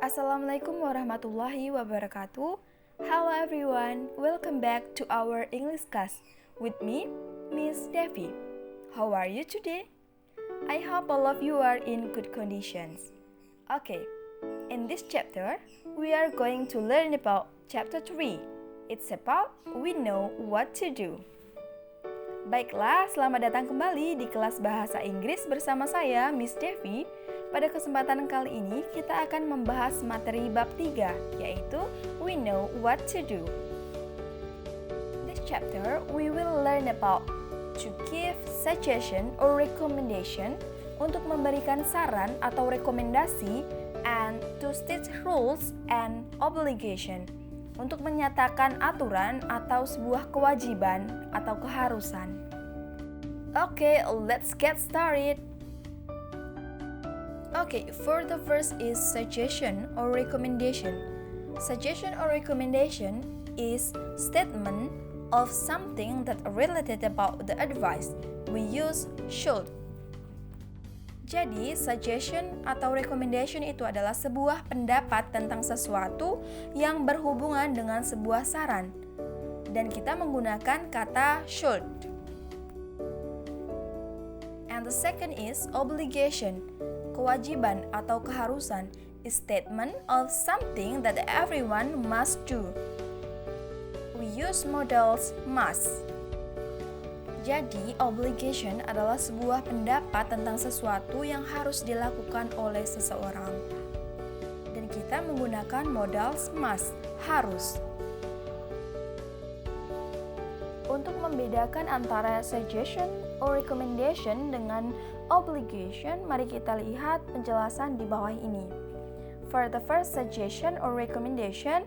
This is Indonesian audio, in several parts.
Assalamualaikum warahmatullahi wabarakatuh. Hello everyone, welcome back to our English class with me, Miss Devi. How are you today? I hope all of you are in good conditions. Okay, in this chapter, we are going to learn about chapter 3. It's about we know what to do. Baiklah, selamat datang kembali di kelas bahasa Inggris bersama saya, Miss Devi. Pada kesempatan kali ini, kita akan membahas materi bab 3, yaitu We Know What to Do. In this chapter, we will learn about to give suggestion or recommendation, untuk memberikan saran atau rekomendasi, and to state rules and obligation, untuk menyatakan aturan atau sebuah kewajiban atau keharusan. Okay, let's get started. Okay, for the first is suggestion or recommendation. Suggestion or recommendation is statement of something that related about the advice we use should. Jadi, suggestion atau recommendation itu adalah sebuah pendapat tentang sesuatu yang berhubungan dengan sebuah saran. Dan kita menggunakan kata should. And the second is obligation. Kewajiban atau keharusan is statement of something that everyone must do. We use modals must. Jadi, obligation adalah sebuah pendapat tentang sesuatu yang harus dilakukan oleh seseorang. Dan kita menggunakan modals must, harus. Untuk membedakan antara suggestion or recommendation dengan obligation, mari kita lihat penjelasan di bawah ini. For the first suggestion or recommendation,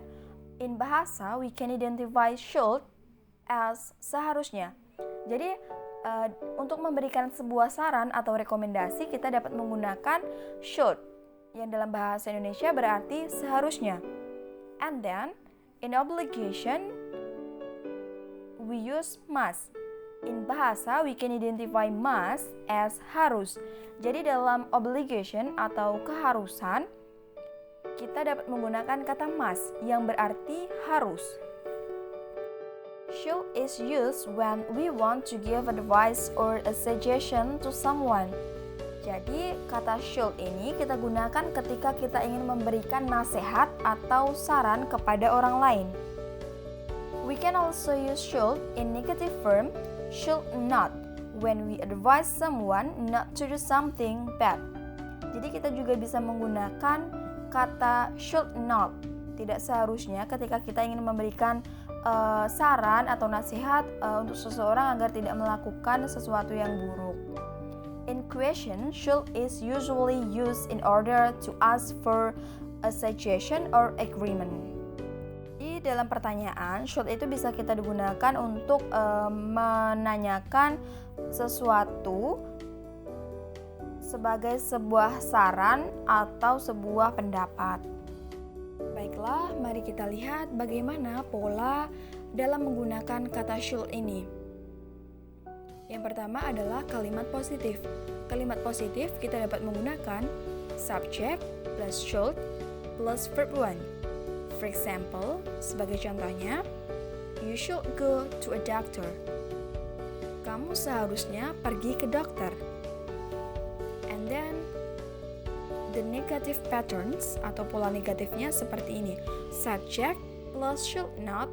in bahasa we can identify should as seharusnya. Jadi, untuk memberikan sebuah saran atau rekomendasi, kita dapat menggunakan should, yang dalam bahasa Indonesia berarti seharusnya. And then, in obligation, we use must. In bahasa, we can identify must as harus. Jadi dalam obligation atau keharusan, kita dapat menggunakan kata must yang berarti harus. Should is used when we want to give advice or a suggestion to someone. Jadi kata should ini kita gunakan ketika kita ingin memberikan nasihat atau saran kepada orang lain. We can also use should in negative form, should not, when we advise someone not to do something bad. Jadi kita juga bisa menggunakan kata should not, tidak seharusnya, ketika kita ingin memberikan saran atau nasihat untuk seseorang agar tidak melakukan sesuatu yang buruk. In question, should is usually used in order to ask for a suggestion or agreement. Dalam pertanyaan, should itu bisa kita digunakan untuk menanyakan sesuatu sebagai sebuah saran atau sebuah pendapat. Baiklah, mari kita lihat bagaimana pola dalam menggunakan kata should ini. Yang pertama adalah kalimat positif. Kalimat positif kita dapat menggunakan subject plus should plus verb 1. For example, sebagai contohnya, you should go to a doctor. Kamu seharusnya pergi ke dokter. And then, the negative patterns atau pola negatifnya seperti ini. Subject plus should not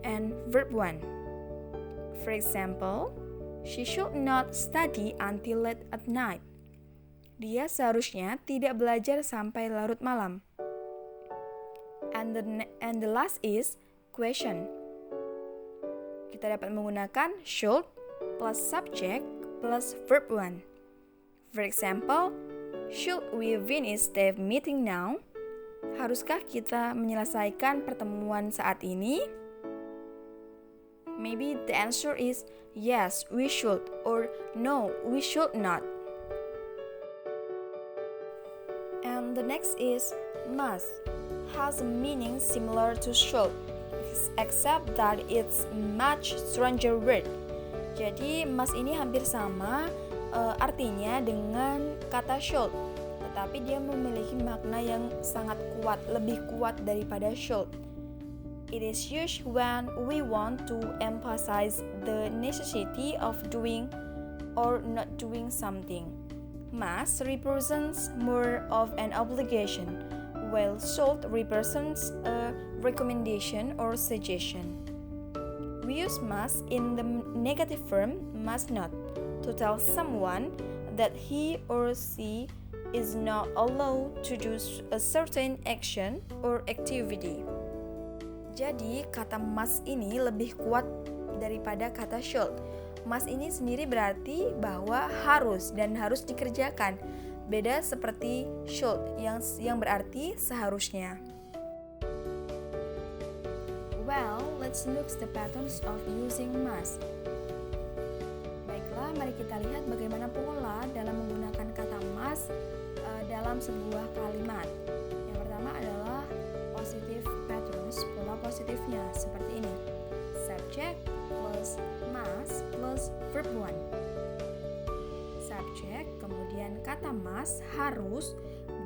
and verb 1. For example, she should not study until late at night. Dia seharusnya tidak belajar sampai larut malam. And the last is question. Kita dapat menggunakan should plus subject plus verb 1. For example, should we finish the meeting now? Haruskah kita menyelesaikan pertemuan saat ini? Maybe the answer is yes, we should, or no, we should not. And the next is must. Has a meaning similar to should, except that it's much stronger word. Jadi must ini hampir sama artinya dengan kata should, tetapi dia memiliki makna yang sangat kuat, lebih kuat daripada should. It is used when we want to emphasize the necessity of doing or not doing something. Must represents more of an obligation, while should represents a recommendation or suggestion. We use must in the negative form must not to tell someone that he or she is not allowed to do a certain action or activity. Jadi, kata must ini lebih kuat daripada kata should. Must ini sendiri berarti bahwa harus dan harus dikerjakan. Beda seperti should yang berarti seharusnya. Well, let's look the patterns of using must. Baiklah, mari kita lihat bagaimana pola dalam menggunakan kata must dalam sebuah kalimat. Yang pertama adalah positive patterns, pola positifnya seperti ini. Subject plus must plus verb one. Subject, kemudian kata must, harus,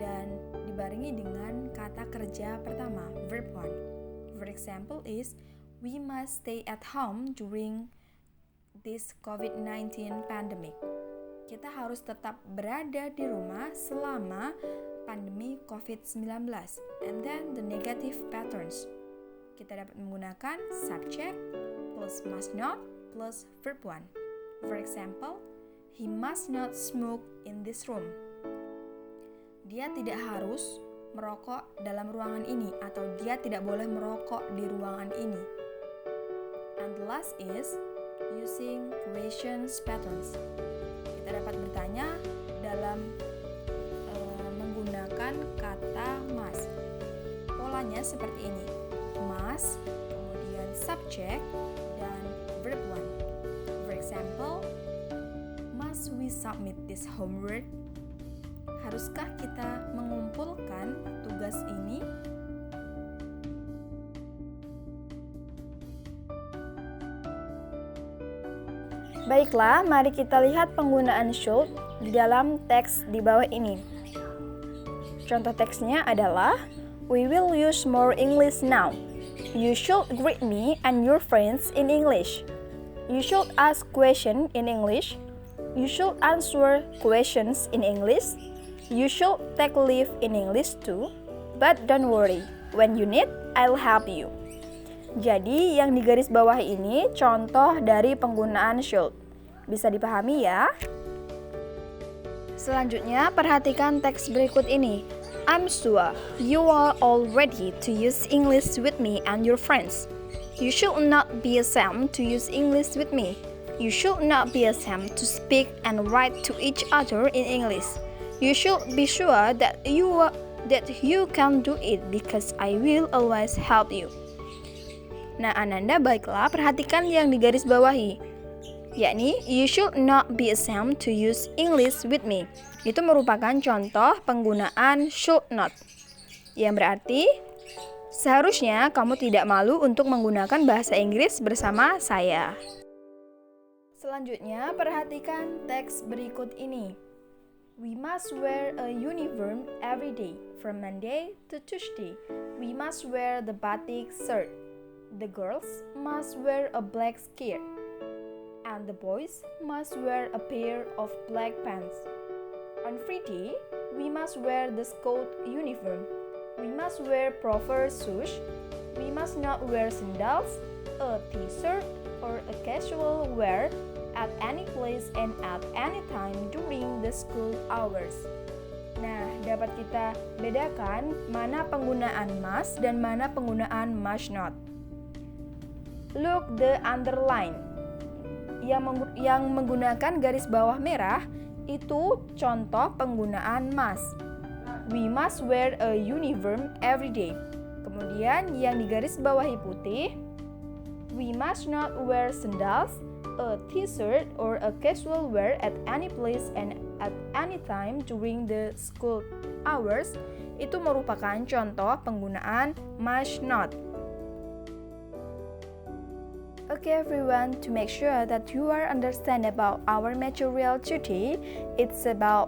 dan dibarengi dengan kata kerja pertama, verb one. For example is, we must stay at home during this COVID-19 pandemic. Kita harus tetap berada di rumah selama pandemi COVID-19. And then the negative patterns. Kita dapat menggunakan subject plus must not plus verb one. For example, he must not smoke in this room. Dia tidak harus merokok dalam ruangan ini, atau dia tidak boleh merokok di ruangan ini. And the last is using questions patterns. Kita dapat bertanya dalam menggunakan kata must. Polanya seperti ini. Must, kemudian subject, dan verb one. For example, must we submit this homework? Haruskah kita mengumpulkan tugas ini? Baiklah, mari kita lihat penggunaan should di dalam teks di bawah ini. Contoh teksnya adalah, we will use more English now. You should greet me and your friends in English. You should ask questions in English. You should answer questions in English. You should take leave in English too, but don't worry, when you need, I'll help you. Jadi, yang di garis bawah ini contoh dari penggunaan should. Bisa dipahami ya? Selanjutnya, perhatikan teks berikut ini. I'm sure you are all ready to use English with me and your friends. You should not be ashamed to use English with me. You should not be ashamed to speak and write to each other in English. You should be sure that you can do it because I will always help you. Nah, Ananda, baiklah, perhatikan yang di garis bawahi. Yakni, you should not be ashamed to use English with me. Itu merupakan contoh penggunaan should not. Yang berarti, seharusnya kamu tidak malu untuk menggunakan bahasa Inggris bersama saya. Selanjutnya, perhatikan teks berikut ini. We must wear a uniform every day, from Monday to Tuesday. We must wear the batik shirt. The girls must wear a black skirt. And the boys must wear a pair of black pants. On Friday, we must wear the school uniform. We must wear proper shoes. We must not wear sandals, a t-shirt, or a casual wear at any place and at any time during the school hours. Nah, dapat kita bedakan mana penggunaan must dan mana penggunaan must not. Look the underline. Yang menggunakan garis bawah merah itu contoh penggunaan must. We must wear a uniform every day. Kemudian yang di garis bawahi putih, we must not wear sandals, a t-shirt, or a casual wear at any place and at any time during the school hours. Itu merupakan contoh penggunaan must not. Okay everyone, to make sure that you are understand about our material today, it's about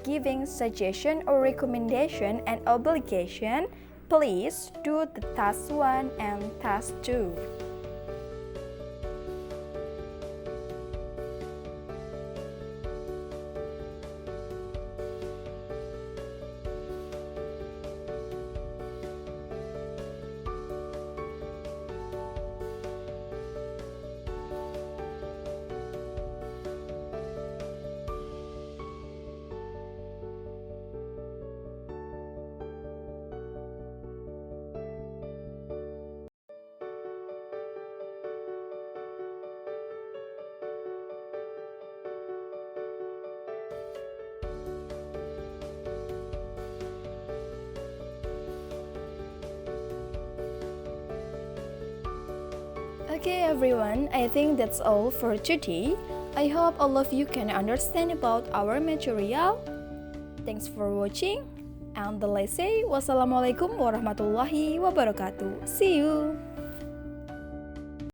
giving suggestion or recommendation and obligation, please do the task 1 and task 2. Okay everyone, I think that's all for today. I hope all of you can understand about our material. Thanks for watching, and let's say wassalamualaikum warahmatullahi wabarakatuh. See you!